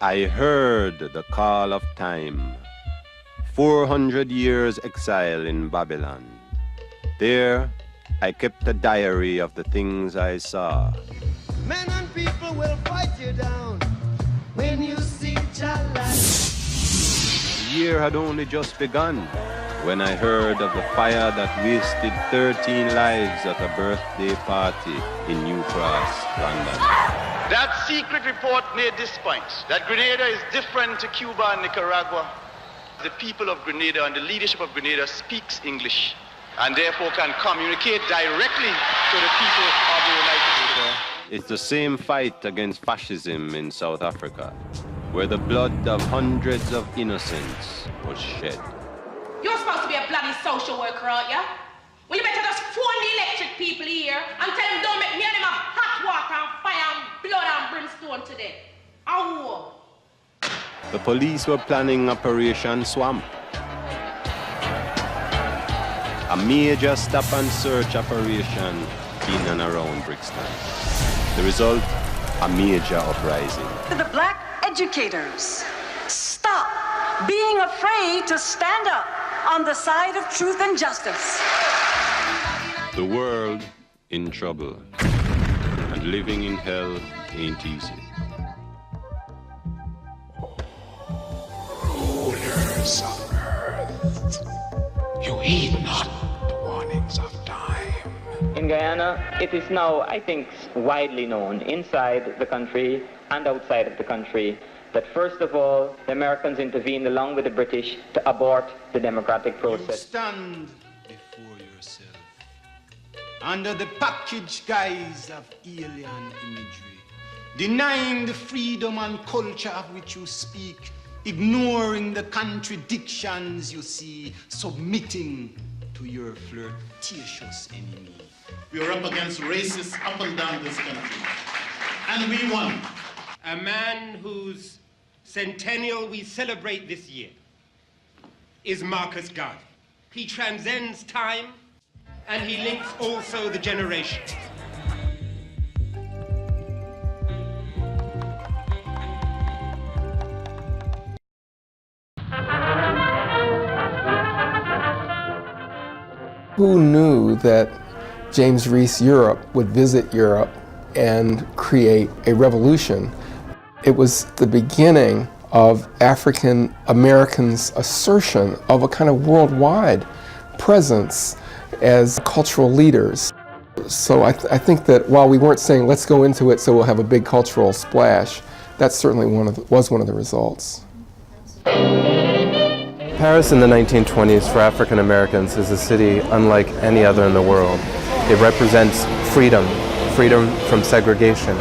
I heard the call of time. 400 years exile in Babylon. There, I kept a diary of the things I saw. Men and people will fight you down when you see Jala. The year had only just begun when I heard of the fire that wasted 13 lives at a birthday party in New Cross, London. That secret report made this point, that Grenada is different to Cuba and Nicaragua. The people of Grenada and the leadership of Grenada speaks English and therefore can communicate directly to the people of the United States. It's the same fight against fascism in South Africa, where the blood of hundreds of innocents was shed. You're supposed to be a bloody social worker, aren't you? Well, you better just phone the electric people here and tell them don't make me them have hot water and fire and blood and brimstone today. Ow! The police were planning Operation Swamp, a major stop and search operation in and around Brixton. The result, a major uprising. The black educators, stop being afraid to stand up on the side of truth and justice. The world in trouble, and living in hell ain't easy. Rulers of earth, you heed not the warnings of time. In Guyana, it is now, I think, widely known inside the country and outside of the country that first of all, the Americans intervened along with the British to abort the democratic process. You stand before yourself under the packaged guise of alien imagery, denying the freedom and culture of which you speak, ignoring the contradictions you see, submitting to your flirtatious enemy. We are up against racists up and down this country, and we won. A man whose centennial we celebrate this year is Marcus Garvey. He transcends time, and he links also the generations. Who knew that James Reese Europe would visit Europe and create a revolution? It was the beginning of African Americans' assertion of a kind of worldwide presence as cultural leaders. So I think that while we weren't saying let's go into it so we'll have a big cultural splash, that's certainly was one of the results. Paris in the 1920s for African Americans is a city unlike any other in the world. It represents freedom, freedom from segregation,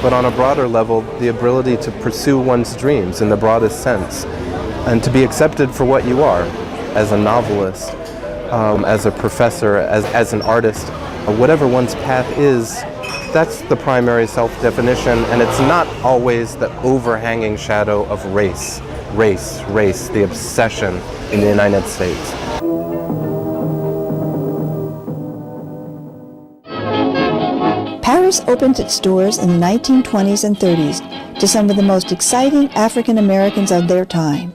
but on a broader level, the ability to pursue one's dreams in the broadest sense, and to be accepted for what you are, as a novelist, as a professor, as an artist. Whatever one's path is, that's the primary self-definition, and it's not always the overhanging shadow of race, the obsession in the United States. Paris opened its doors in the 1920s and 30s to some of the most exciting African Americans of their time.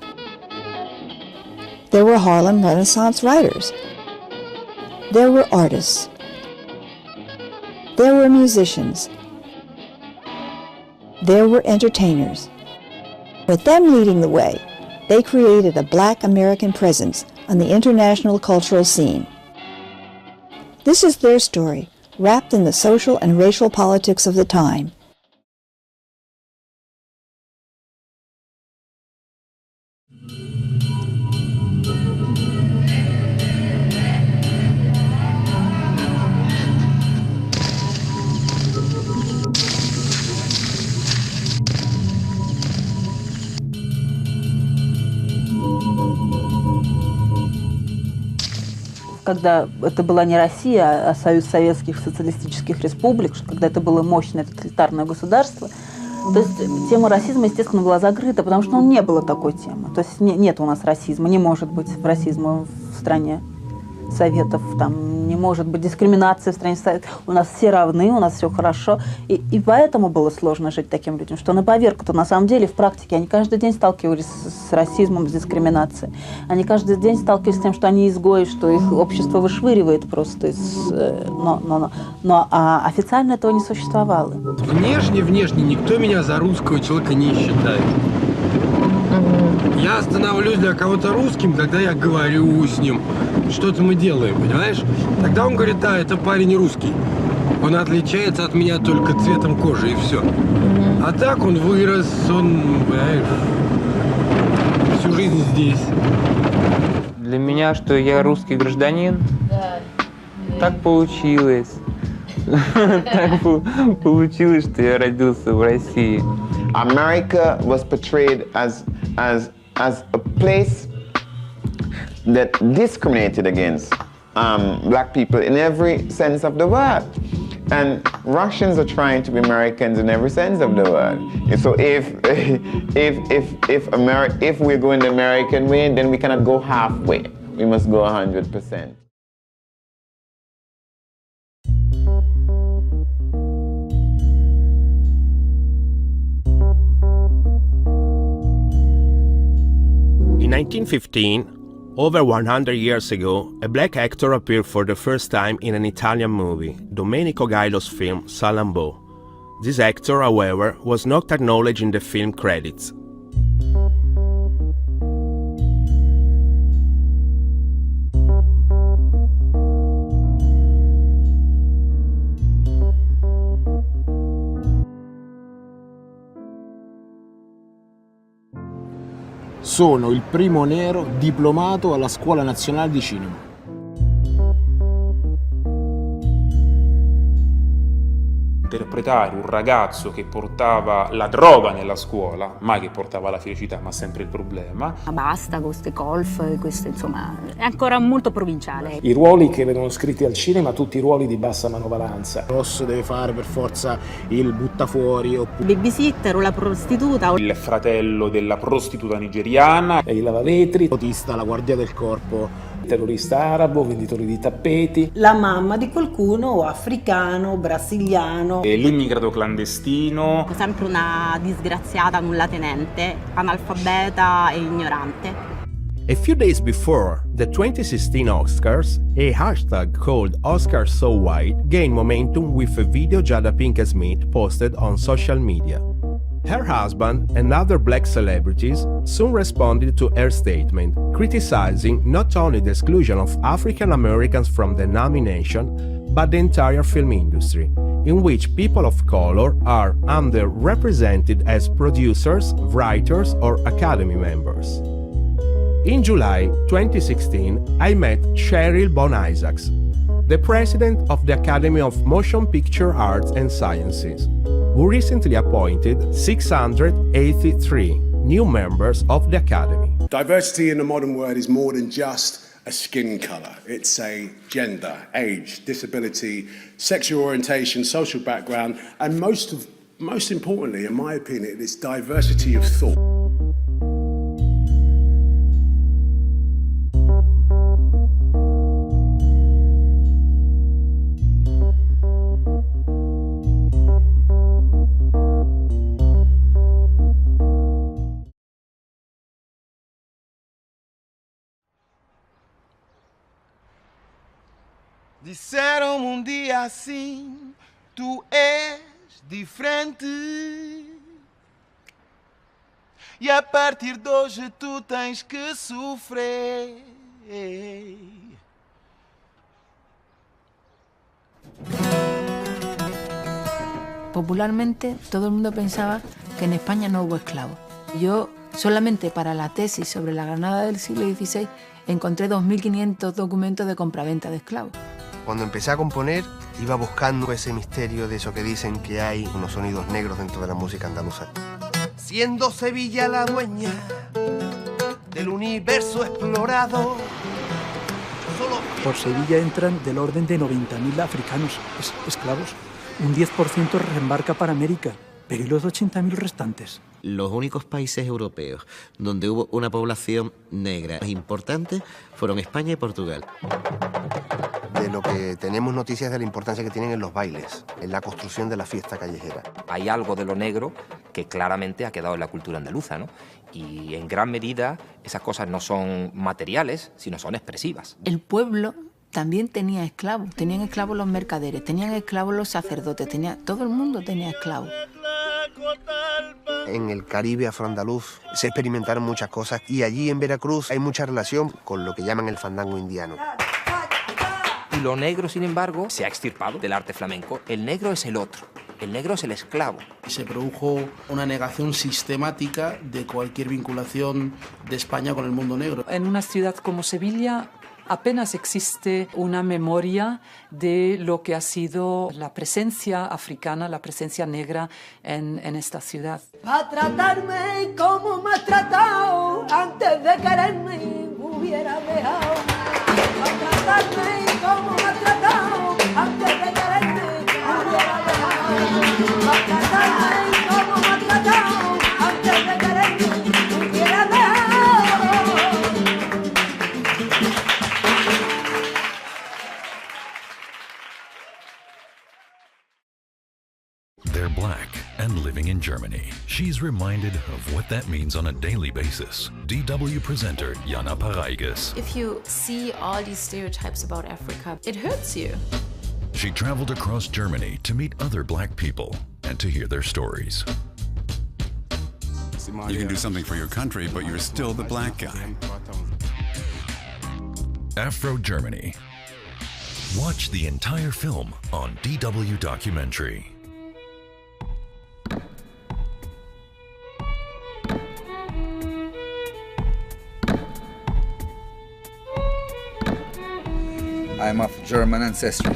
There were Harlem Renaissance writers. There were artists. There were musicians. There were entertainers. With them leading the way, they created a Black American presence on the international cultural scene. This is their story, wrapped in the social and racial politics of the time. Когда это была не Россия, а Союз Советских Социалистических Республик, когда это было мощное тоталитарное государство, то есть тема расизма, естественно, была закрыта, потому что не было такой темы. То есть нет у нас расизма, не может быть расизма в стране. Советов, там не может быть дискриминации в стране Советов. У нас все равны, у нас все хорошо. И поэтому было сложно жить таким людям, что на поверку-то на самом деле в практике они каждый день сталкивались с расизмом, с дискриминацией. Они каждый день сталкивались с тем, что они изгои, что их общество вышвыривает просто из... Но официально этого не существовало. Внешне никто меня за русского человека не считает. Я становлюсь для кого-то русским, когда я говорю с ним, что-то мы делаем, понимаешь? Тогда он говорит, да, это парень русский. Он отличается от меня только цветом кожи и все. А так он вырос, он, понимаешь, всю жизнь здесь. Для меня, что я русский гражданин, так получилось. Так получилось, что я родился в России. America was portrayed as a place that discriminated against black people in every sense of the word. And Russians are trying to be Americans in every sense of the word. And so if we're going the American way, then we cannot go halfway. We must go 100%. In 1915, over 100 years ago, a black actor appeared for the first time in an Italian movie, Domenico Gailo's film Salammbô. This actor, however, was not acknowledged in the film credits. Sono il primo nero diplomato alla Scuola Nazionale di Cinema. Interpretare un ragazzo che portava la droga nella scuola, mai che portava la felicità, ma sempre il problema. Basta con queste colf, questo insomma è ancora molto provinciale. I ruoli che vengono scritti al cinema, tutti i ruoli di bassa manovalanza. Rosso deve fare per forza il buttafuori. Babysitter o la prostituta. Il fratello della prostituta nigeriana. E il lavavetri. Autista, la guardia del corpo. Terrorista arabo, venditori di tappeti. La mamma di qualcuno africano, brasiliano. E l'immigrato clandestino. Sempre una disgraziata nullatenente, analfabeta e ignorante. A few days before the 2016 Oscars, a hashtag called OscarsSoWhite gained momentum with a video Jada Pinkett Smith posted on social media. Her husband and other black celebrities soon responded to her statement, criticizing not only the exclusion of African Americans from the nomination, but the entire film industry, in which people of color are underrepresented as producers, writers, or Academy members. In July 2016, I met Cheryl Bon Isaacs, the president of the Academy of Motion Picture Arts and Sciences, who recently appointed 683 new members of the Academy. Diversity in the modern world is more than just a skin color. It's a gender, age, disability, sexual orientation, social background, and most importantly, in my opinion, it's diversity of thought. Disseram dia assim, tu és diferente. E a partir de hoje tu tens que sofrer. Popularmente todo el mundo pensaba que en España no hubo esclavos. Yo solamente para la tesis sobre la Granada del siglo XVI encontré 2.500 documentos de compraventa de esclavos. Cuando empecé a componer, iba buscando ese misterio de eso que dicen que hay unos sonidos negros dentro de la música andaluza. Siendo Sevilla la dueña del universo explorado. Por Sevilla entran del orden de 90.000 africanos esclavos. Un 10% reembarca para América. Pero ¿y los 80.000 restantes? Los únicos países europeos donde hubo una población negra importante fueron España y Portugal. De lo que tenemos noticias de la importancia que tienen en los bailes, en la construcción de la fiesta callejera. Hay algo de lo negro que claramente ha quedado en la cultura andaluza, ¿no? Y en gran medida esas cosas no son materiales, sino son expresivas. El pueblo también tenía esclavos. Tenían esclavos los mercaderes, tenían esclavos los sacerdotes, todo el mundo tenía esclavos. En el Caribe afroandaluz se experimentaron muchas cosas y allí en Veracruz hay mucha relación con lo que llaman el fandango indiano. Y lo negro, sin embargo, se ha extirpado del arte flamenco. El negro es el otro, el negro es el esclavo. Se produjo una negación sistemática de cualquier vinculación de España con el mundo negro. En una ciudad como Sevilla apenas existe una memoria de lo que ha sido la presencia africana, la presencia negra en esta ciudad. A tratarme como me has tratado, antes de quererme me hubiera dejado. A tratarme como me has tratado, antes de quererme me hubiera dejado. A tratarme como me has tratado, antes de quererme me hubiera dejado. They're black and living in Germany. She's reminded of what that means on a daily basis. DW presenter Jana Paraigas. If you see all these stereotypes about Africa, it hurts you. She traveled across Germany to meet other black people and to hear their stories. You can do something for your country, but you're still the black guy. Afro-Germany. Watch the entire film on DW Documentary. I'm of German ancestry.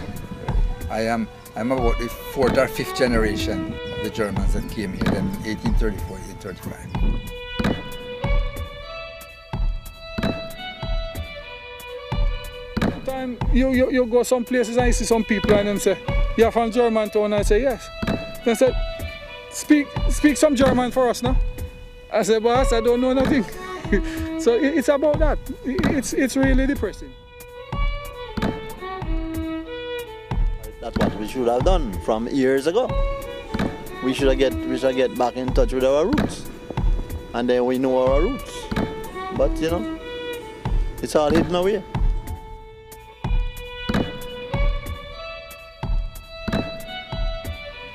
I'm about the 4th or 5th generation of the Germans that came here in 1834, 1835. You go some places and you see some people and them say, "You're from Germantown?" I say, "Yes." They said, speak some German for us now. I said, "Boss, I don't know nothing." So it's about that. It's really depressing. That's what we should have done from years ago. We should get back in touch with our roots, and then we know our roots. But you know, it's all hidden away.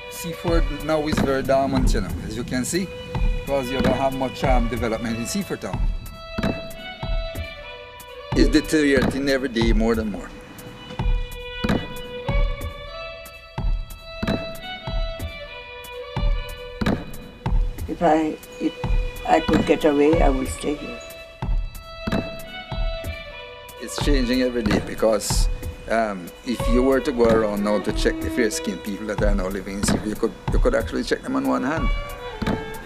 Seaford now is very dormant, you know, as you can see, because you don't have much development in Seaford town. It's deteriorating every day more and more. If I could get away, I will stay here. It's changing every day because if you were to go around now to check the fair-skinned people that are now living in Seaford, you could actually check them on one hand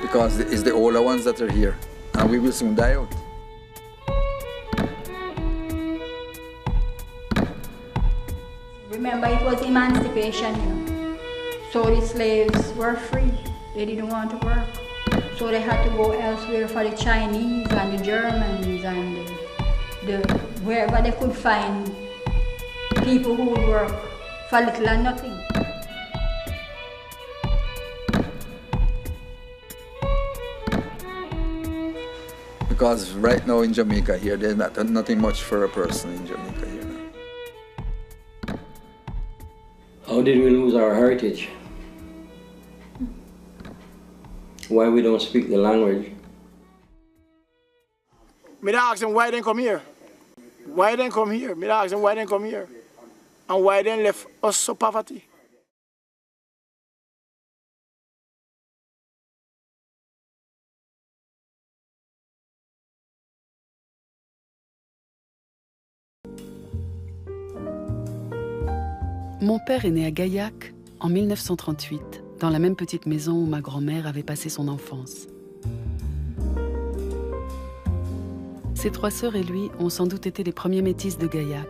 because it's the older ones that are here, and we will soon die out. Remember, it was emancipation, you know. So the slaves were free. They didn't want to work. So they had to go elsewhere for the Chinese and the Germans and the wherever they could find people who would work for little and nothing. Because right now in Jamaica here, there's nothing much for a person in Jamaica here now. How did we lose our heritage? Why we don't speak the language? Me ask them why they come here. Why they come here? Me ask them why they come here. And why they left us so poverty. Mon père est né à Gaillac en 1938, dans la même petite maison où ma grand-mère avait passé son enfance. Ses 3 sœurs et lui ont sans doute été les premiers métis de Gaillac.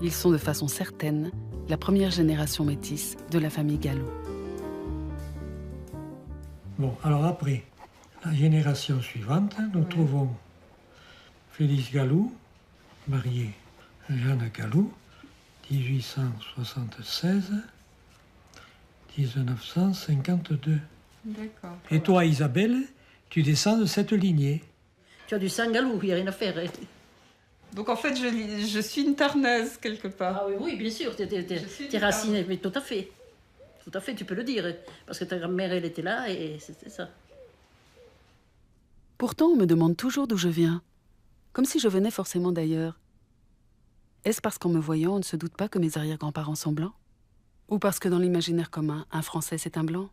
Ils sont de façon certaine la première génération métisse de la famille Gallo. Bon, alors après, la génération suivante, nous trouvons Félix Galou, marié à Jeanne Galou, 1876-1952. D'accord. Et toi, Isabelle, tu descends de cette lignée. Tu as du sang Galou, il n'y a rien à faire. Donc en fait, je suis une Tarnaise quelque part. Ah oui, bien sûr, t'es racine, mais tout à fait. Tout à fait, tu peux le dire. Parce que ta grand-mère, elle était là et c'était ça. Pourtant, on me demande toujours d'où je viens. Comme si je venais forcément d'ailleurs. Est-ce parce qu'en me voyant, on ne se doute pas que mes arrière-grands-parents sont blancs? Ou parce que dans l'imaginaire commun, un Français, c'est un blanc?